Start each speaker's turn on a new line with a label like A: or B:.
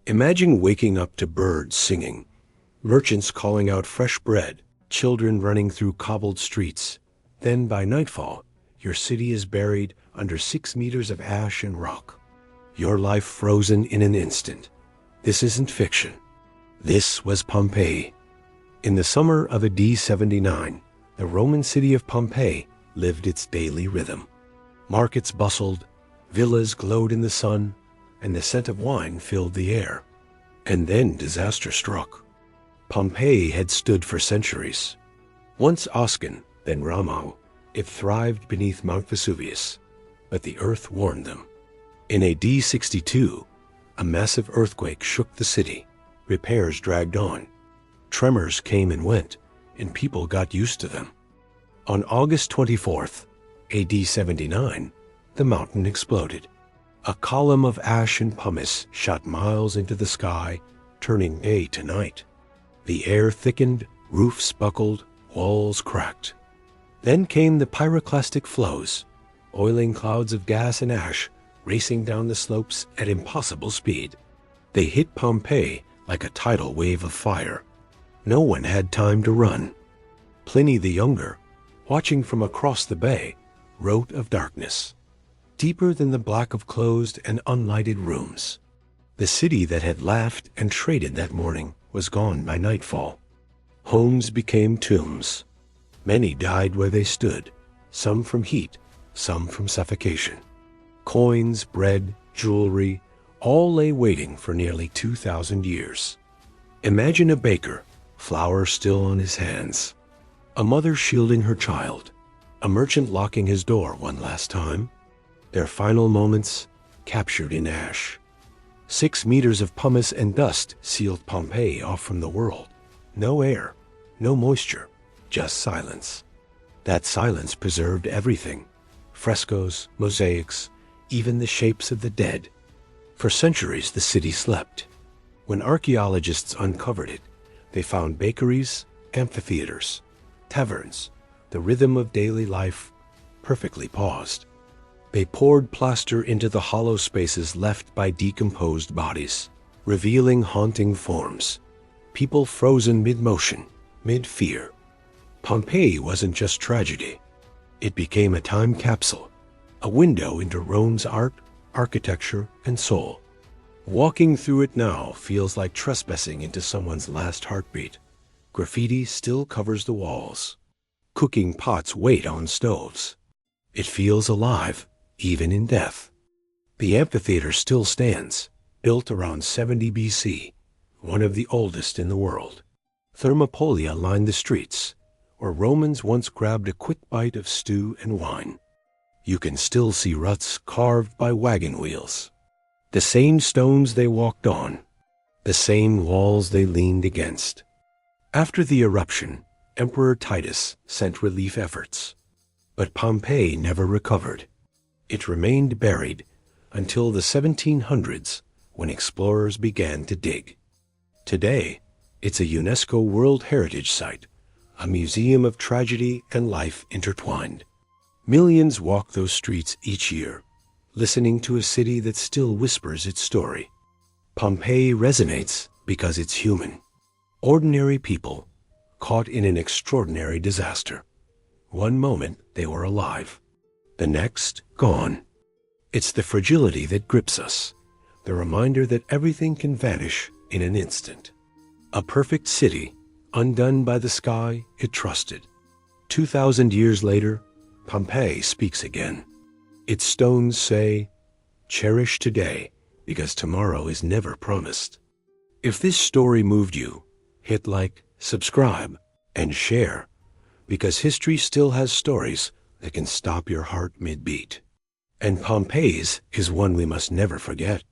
A: Imagine waking up to birds singing, merchants calling out fresh bread, children running through cobbled streets. Then by nightfall, your city is buried under 6 meters of ash and rock. Your life frozen in an instant. This isn't fiction. This was Pompeii. In the summer of AD 79, the Roman city of Pompeii lived its daily rhythm. Markets bustled, villas glowed in the sun, and the scent of wine filled the air. And then disaster struck. Pompeii had stood for centuries. Once Oscan, then Ramau, it thrived beneath Mount Vesuvius, but the earth warned them. In AD 62, a massive earthquake shook the city. Repairs dragged on. Tremors came and went, and people got used to them. On August 24th, AD 79, the mountain exploded. A column of ash and pumice shot miles into the sky, turning day to night. The air thickened, roofs buckled, walls cracked. Then came the pyroclastic flows, oiling clouds of gas and ash racing down the slopes at impossible speed. They hit Pompeii like a tidal wave of fire. No one had time to run. Pliny the Younger, watching from across the bay, wrote of darkness, deeper than the black of closed and unlighted rooms. The city that had laughed and traded that morning was gone by nightfall. Homes became tombs. Many died where they stood, some from heat, some from suffocation. Coins, bread, jewelry, all lay waiting for nearly 2,000 years. Imagine a baker, flour still on his hands, a mother shielding her child, a merchant locking his door one last time, their final moments captured in ash. 6 meters of pumice and dust sealed Pompeii off from the world. No air, no moisture, just silence. That silence preserved everything: frescoes, mosaics, even the shapes of the dead. For centuries the city slept. When archaeologists uncovered it, they found bakeries, amphitheaters, taverns, the rhythm of daily life perfectly paused. They poured plaster into the hollow spaces left by decomposed bodies, revealing haunting forms. People frozen mid-motion, mid-fear. Pompeii wasn't just tragedy. It became a time capsule, a window into Rome's art, architecture, and soul. Walking through it now feels like trespassing into someone's last heartbeat. Graffiti still covers the walls. Cooking pots wait on stoves. It feels alive, even in death. The amphitheater still stands, built around 70 BC, one of the oldest in the world. Thermopolia lined the streets, where Romans once grabbed a quick bite of stew and wine. You can still see ruts carved by wagon wheels. The same stones they walked on, the same walls they leaned against. After the eruption, Emperor Titus sent relief efforts. But Pompeii never recovered. It remained buried until the 1700s, when explorers began to dig. Today, it's a UNESCO World Heritage Site, a museum of tragedy and life intertwined. Millions walk those streets each year, listening to a city that still whispers its story. Pompeii resonates because it's human. Ordinary people caught in an extraordinary disaster. One moment they were alive, the next gone. It's the fragility that grips us, the reminder that everything can vanish in an instant. A perfect city, undone by the sky it trusted. 2,000 years later, Pompeii speaks again. Its stones say, "Cherish today, because tomorrow is never promised." If this story moved you, hit like, subscribe, and share, because history still has stories that can stop your heart mid-beat. And Pompeii's is one we must never forget.